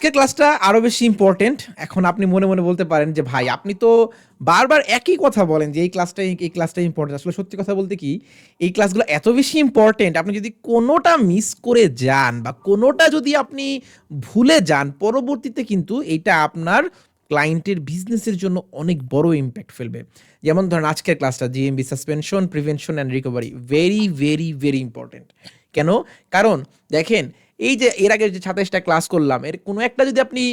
আজকের ক্লাসটা আরো বেশি ইম্পর্টেন্ট। এখন আপনি মনে, মনে বলতে পারেন যে ভাই আপনি তো বারবার একই কথা বলেন যে এই ক্লাসটা ইম্পর্টেন্ট। আসলে সত্যি কথা বলতে কি এই ক্লাসগুলো এত বেশি ইম্পর্টেন্ট, আপনি যদি কোনোটা মিস করে যান বা কোনোটা যদি আপনি ভুলে যান, পরবর্তীতে কিন্তু এইটা আপনার ক্লায়েন্টের বিজনেসের জন্য অনেক বড় ইমপ্যাক্ট ফেলবে। যেমন ধরেন আজকের ক্লাসটা GMB suspension, prevention and recovery very, very, very important. কেন? কারণ দেখেন এই যে এর আগে যে ২৭টা ক্লাস করলাম, এর কোনো একটা যদি আপনি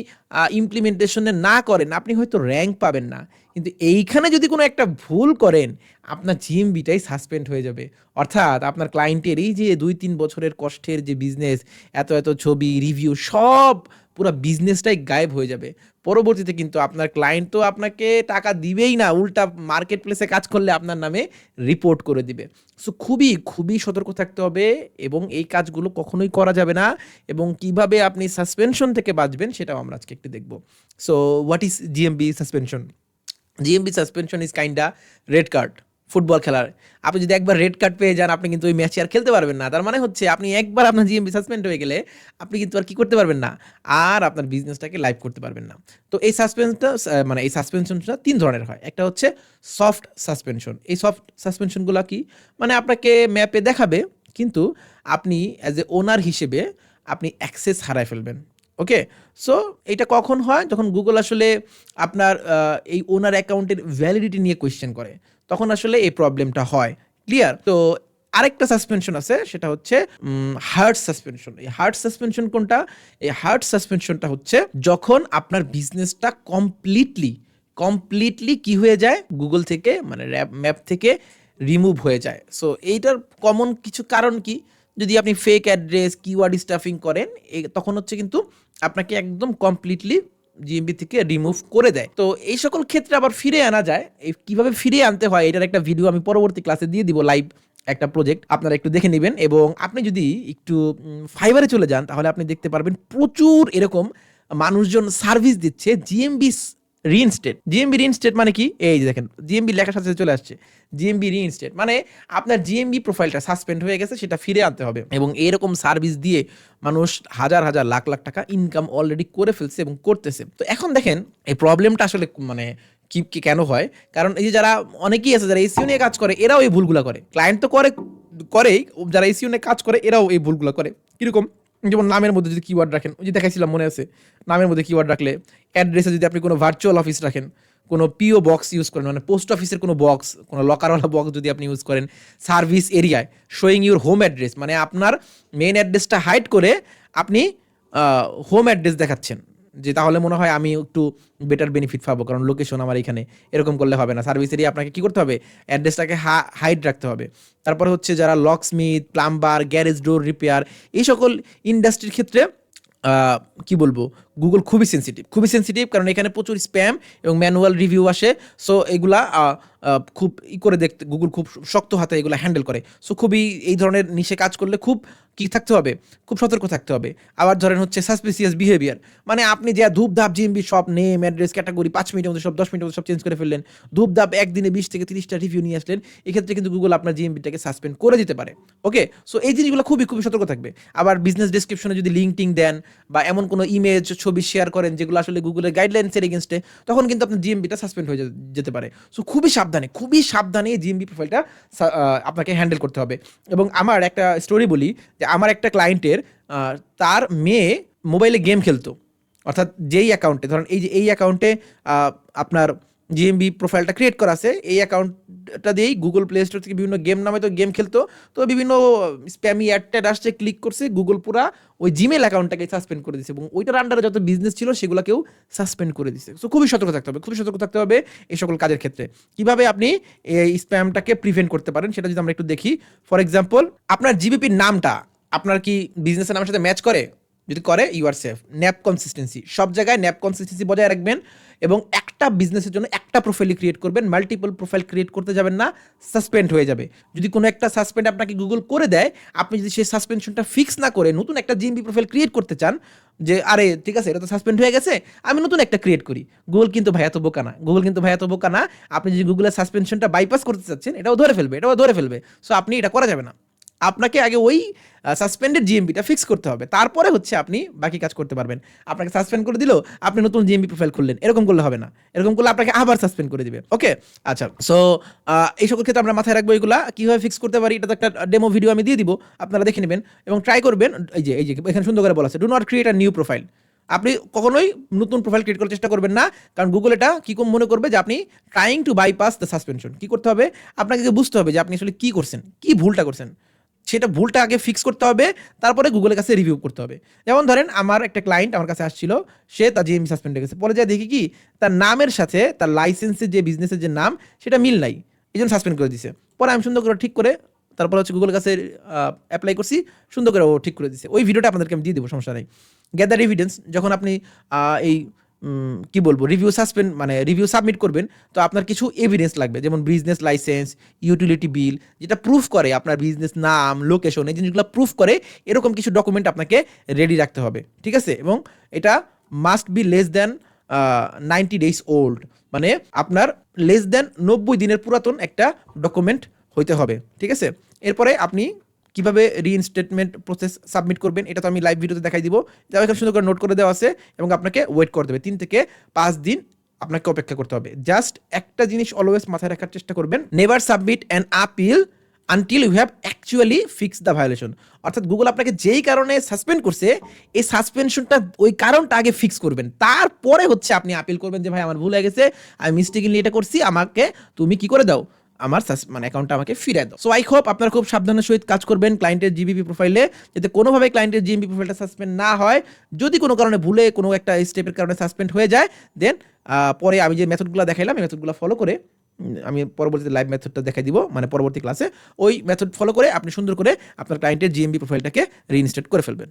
ইমপ্লিমেন্টেশনে না করেন, আপনি হয়তো র‍্যাংক পাবেন না। কিন্তু এইখানে যদি কোনো একটা ভুল করেন, আপনার জিএমবিটাই সাসপেন্ড হয়ে যাবে। অর্থাৎ আপনার ক্লায়েন্টের এই যে ২-৩ বছরের কষ্টের যে বিজনেস, এত ছবি, রিভিউ সব পুরা বিজনেসটাই গায়েব হয়ে যাবে। পরবর্তীতে কিন্তু আপনার ক্লায়েন্ট তো আপনাকে টাকা দিবেই না, উল্টা মার্কেট প্লেসে কাজ করলে আপনার নামে রিপোর্ট করে দিবে। সো খুবই, খুবই সতর্ক থাকতে হবে এবং এই কাজগুলো কখনোই করা যাবে না এবং কিভাবে আপনি সাসপেনশন থেকে বাঁচবেন সেটাও আমরা আজকে একটু দেখব। So what is GMB suspension? GMB suspension is kinda red card football খেলার। আপনি যদি একবার রেড কার্ড পেয়ে যান, আপনি কিন্তু ওই ম্যাচে আর খেলতে পারবেন না। তার মানে হচ্ছে আপনি একবার আপনার জিএমবি সাসপেন্ড হয়ে গেলে আপনি কিন্তু আর কি করতে পারবেন না, আর আপনার বিজনেসটাকে লাইভ করতে পারবেন না। তো এই সাসপেন্সটা মানে এই সাসপেনশনটা ৩ ধরনের হয়। একটা হচ্ছে সফট সাসপেনশন। এই সফট সাসপেনশনগুলা কি? মানে আপনাকে ম্যাপে দেখাবে, কিন্তু আপনি অ্যাজ এ ওনার হিসেবে আপনি অ্যাক্সেস হারায় ফেলবেন। ওকে? সো এইটা কখন হয়? যখন গুগল আসলে আপনার এই ওনার অ্যাকাউন্টের ভ্যালিডিটি নিয়ে কোয়েশ্চেন করে। তখন আসলে এই প্রবলেমটা হয়। ক্লিয়ার? তো আরেকটা সাসপেনশন আছে, সেটা হচ্ছে হার্ড সাসপেনশন। এই হার্ড সাসপেনশন কোনটা? এই হার্ড সাসপেনশনটা হচ্ছে যখন আপনার বিজনেসটা কমপ্লিটলি কি হয়ে যায়? গুগল থেকে মানে ম্যাপ থেকে রিমুভ হয়ে যায়। সো এইটার কমন কিছু কারণ কি? যদি আপনি ফেক অ্যাড্রেস, কিওয়ার্ড স্টাফিং করেন, তখন হচ্ছে কিন্তু আপনাকে একদম কমপ্লিটলি জিএমবি থেকে রিমুভ করে দেয়। তো এই সকল ক্ষেত্রে আবার ফিরে আনা যায়। এই কিভাবে ফিরিয়ে আনতে হয় এটার একটা ভিডিও আমি পরবর্তী ক্লাসে দিয়ে দিব, লাইভ একটা প্রজেক্ট আপনারা একটু দেখে নেবেন। এবং আপনি যদি একটু ফাইবারে চলে যান, তাহলে আপনি দেখতে পারবেন প্রচুর এরকম মানুষজন সার্ভিস দিচ্ছে জিএমবি রিইনস্টেট। জিএমবি রিইনস্টেট মানে কি? এই যে দেখেন জিএমবি লেখার সাথে সাথে চলে আসছে জিএমবি রিইনস্টেট, মানে আপনার জিএমবি প্রোফাইলটা সাসপেন্ড হয়ে গেছে, সেটা ফিরে আনতে হবে। এবং এরকম সার্ভিস দিয়ে মানুষ হাজার হাজার লাখ লাখ টাকা ইনকাম অলরেডি করে ফেলছে এবং করতেছে। তো এখন দেখেন এই প্রবলেমটা আসলে মানে কি কেন হয়? কারণ এই যে যারা অনেকেই আছে যারা এসইও নিয়ে কাজ করে, এরাও এই ভুলগুলা করে। ক্লায়েন্ট তো করেই, যারা এসইও নিয়ে কাজ করে এরাও এই ভুলগুলা করে। কিরকম? যেমন নামের মধ্যে যদি কিওয়ার্ড রাখেন, ওই যে দেখাইছিলাম মনে আছে, নামের মধ্যে কিওয়ার্ড রাখলে, অ্যাড্রেসে যদি আপনি কোনো ভার্চুয়াল অফিস রাখেন, কোনো পিও বক্স ইউজ করেন, মানে পোস্ট অফিসের কোনো বক্স, কোনো লকারওয়ালা বক্স যদি আপনি ইউজ করেন, সার্ভিস এরিয়ায় শোয়িং ইউর হোম অ্যাড্রেস, মানে আপনার মেইন অ্যাড্রেসটা হাইড করে আপনি হোম অ্যাড্রেস দেখাচ্ছেন, যে তাহলে মনে হয় আমি একটু বেটার বেনিফিট পাবো, কারণ লোকেশন আমার এখানে। এরকম করলে হবে না। সার্ভিস এরিয়া আপনাকে কী করতে হবে? অ্যাড্রেসটাকে হাইড রাখতে হবে। তারপরে হচ্ছে যারা লকস্মিথ, প্লাম্বার, গ্যারেজ ডোর রিপেয়ার, এই সকল ইন্ডাস্ট্রির ক্ষেত্রে কি বলবো, গুগল খুবই সেন্সিটিভ, কারণ এখানে প্রচুর স্প্যাম এবং ম্যানুয়াল রিভিউ আসে। সো এগুলা খুব করে দেখতে গুগল খুব শক্ত হাতে এগুলো হ্যান্ডেল করে। সো খুবই এই ধরনের নিশে কাজ করলে খুব কি থাকতে হবে? খুব সতর্ক থাকতে হবে। আবার ধরেন হচ্ছে সাসপিসিয়াস বিহেভিয়ার, মানে আপনি যে ধূপধাপ জিএমবি সব নেম, অ্যাড্রেস, ক্যাটাগরি ৫ মিনিটের মধ্যে সব ১০ মিনিটের মধ্যে সব চেঞ্জ করে ফেললেন, ধূপধাপ একদিনে ২০ থেকে ৩০টা রিভিউ নিয়ে আসলেন, এক্ষেত্রে কিন্তু গুগল আপনার জিএমবিটাকে সাসপেন্ড করে দিতে পারে। ওকে? সো এই জিনিসগুলো খুবই সতর্ক থাকবে। আবার বিজনেস ডেসক্রিপশনে যদি লিঙ্কটিং দেন বা এমন কোনো ইমেজ, ছবি শেয়ার করেন যেগুলো আসলে গুগলের গাইডলাইন্সের এগেনস্টে, তখন কিন্তু আপনার জিএমবিটা সাসপেন্ড হয়ে যেতে পারে। সো খুবই সাবধানে জিএমবি প্রোফাইলটা আপনাকে হ্যান্ডেল করতে হবে। এবং আমার একটা স্টোরি বলি, যে আমার একটা ক্লায়েন্টের তার মেয়ে মোবাইলে গেম খেলতো, অর্থাৎ যেই অ্যাকাউন্টে ধরেন এই অ্যাকাউন্টে আপনার জিএমবি প্রোফাইলটা ক্রিয়েট করা আছে, এই অ্যাকাউন্টটা দিয়েই গুগল প্লে স্টোর থেকে বিভিন্ন গেম নামে তো গেম খেলতো। তো বিভিন্ন স্প্যামি অ্যাড আসছে, ক্লিক করছে, গুগল পুরা ওই জিমেল অ্যাকাউন্টটাকে সাসপেন্ড করে দিচ্ছে এবং ওইটার আন্ডারে যত বিজনেস ছিল সেগুলোকেও সাসপেন্ড করে দিচ্ছে। সো খুবই সতর্ক থাকতে হবে এই সকল কাজের ক্ষেত্রে। কিভাবে আপনি এই স্প্যামটাকে প্রিভেন্ট করতে পারেন সেটা যদি আমরা একটু দেখি। ফর এক্সাম্পল, আপনার জিবিপির নামটা আপনার কি বিজনেসের নামের সাথে ম্যাচ করে? যদি করে, you are safe. NAP consistency, সব জায়গায় ন্যাপ কনসিস্টেন্সি বজায় রাখবেন এবং একটা বিজনেসের জন্য একটা প্রোফাইলই ক্রিয়েট করবেন, মাল্টিপল প্রোফাইল ক্রিয়েট করতে যাবেন না, সাসপেন্ড হয়ে যাবে। যদি কোনো একটা সাসপেন্ড আপনাকে গুগল করে দেয়, আপনি যদি সেই সাসপেনশনটা ফিক্স না করে নতুন একটা জিএমবি প্রোফাইল ক্রিয়েট করতে চান, যে আরে ঠিক আছে এটা তো সাসপেন্ড হয়ে গেছে, আমি নতুন একটা ক্রিয়েট করি, গুগল কিন্তু ভাই এত বোকা না। আপনি যদি গুগলের সাসপেনশনটা বাইপাস করতে চাচ্ছেন, এটাও ধরে ফেলবে। সো আপনি এটা করা যাবে না। আপনাকে আগে ওই সাসপেন্ডেড জিএমপিটা ফিক্স করতে হবে, তারপরে হচ্ছে আপনি বাকি কাজ করতে পারবেন। আপনাকে সাসপেন্ড করে দিল, আপনি নতুন জিএমপি প্রোফাইল খুললেন, এরকম করলে হবে না। এরকম করলে আপনাকে আবার সাসপেন্ড করে দিবে। ওকে, আচ্ছা। সো এই সকল ক্ষেত্রে আমরা মাথায় রাখবো এগুলা কীভাবে ফিক্স করতে পারি। এটা তো একটা ডেমো ভিডিও আমি দিয়ে দিব, আপনারা দেখে নেবেন এবং ট্রাই করবেন। এই যে এখানে সুন্দর করে বলা আছে, do not create a new profile. আপনি কখনোই নতুন প্রোফাইল ক্রিয়েট করার চেষ্টা করবেন না, কারণ গুগল এটা কী মনে করবে যে আপনি trying to bypass the suspension. কী করতে হবে, আপনাকে বুঝতে হবে যে আপনি আসলে কী করছেন, কী ভুলটা করছেন, সেটা ভুলটা আগে ফিক্স করতে হবে, তারপরে গুগলের কাছে রিভিউ করতে হবে। যেমন ধরেন আমার একটা ক্লায়েন্ট আমার কাছে আসছিল, সে তার জিএমপি সাসপেন্ড হয়ে গেছে, পরে যায় দেখি কি তার নামের সাথে তার লাইসেন্সের যে বিজনেসের যে নাম সেটা মিল নাই, এই জন্য সাসপেন্ড করে দিছে। পরে আমি সুন্দর করে ঠিক করে তারপর হচ্ছে গুগলের কাছে অ্যাপ্লাই করছি, সুন্দর করে ও ঠিক করে দিছে। ওই ভিডিওটা আপনাদেরকে আমি দিয়ে দেবো, সমস্যা নেই। গ্যাদার এভিডেন্স, যখন আপনি এই কি বলবো রিভিউ মানে রিভিউ সাবমিট করবেন, তো আপনার কিছু এভিডেন্স লাগবে, যেমন বিজনেস লাইসেন্স, ইউটিলিটি বিল, যেটা প্রুফ করে আপনার বিজনেস নাম, লোকেশন, এই জিনিসগুলো প্রুফ করে এরকম কিছু ডকুমেন্ট আপনাকে রেডি রাখতে হবে, ঠিক আছে। এবং এটা must be less than 90 days old, মানে আপনার লেস দ্যান 90 দিনের পুরাতন একটা ডকুমেন্ট হইতে হবে, ঠিক আছে। এরপরে আপনি কিভাবে রিইনস্টেটমেন্ট প্রসেস সাবমিট করবেন এটা তো আমি লাইভ ভিডিওতে দেখাই দিব, যা এখানে সুন্দর করে নোট করে দেওয়া আছে, এবং আপনাকে ওয়েট করতে হবে 3 থেকে 5 দিন আপনাকে অপেক্ষা করতে হবে। জাস্ট একটা জিনিস অলওয়েজ মাথায় রাখার চেষ্টা করবেন, never submit an appeal until you have actually fix the violation. অর্থাৎ গুগল আপনাকে যেই কারণে সাসপেন্ড করছে, এই সাসপেনশনটা ওই কারণটা আগে ফিক্স করবেন, তারপরে হচ্ছে আপনি আপিল করবেন যে ভাই আমার ভুল হয়ে গেছে, আমি মিস্টেকলি এটা করছি, আমাকে তুমি কি করে দাও, আমার মানে অ্যাকাউন্টটা আমাকে ফিরে দাও। সো আই হোপ আপনারা খুব সাবধানের সহিত কাজ করবেন ক্লায়েন্টের জিবিপি প্রোফাইলে, যাতে কোনোভাবে ক্লায়েন্টের জিএমপি প্রোফাইলটা সাসপেন্ড না হয়। যদি কোনো কারণে ভুলে কোনো একটা স্টেপের কারণে সাসপেন্ড হয়ে যায়, দেন পরে আমি যে মেথডগুলো দেখাইলাম এই মেথডগুলো ফলো করে আমি পরবর্তীতে লাইভ মেথডটা দেখাই দিব, মানে পরবর্তী ক্লাসে ওই মেথড ফলো করে আপনি সুন্দর করে আপনার ক্লায়েন্টের জিএমপি প্রোফাইলটাকে রিইনস্টেট করে ফেলবেন।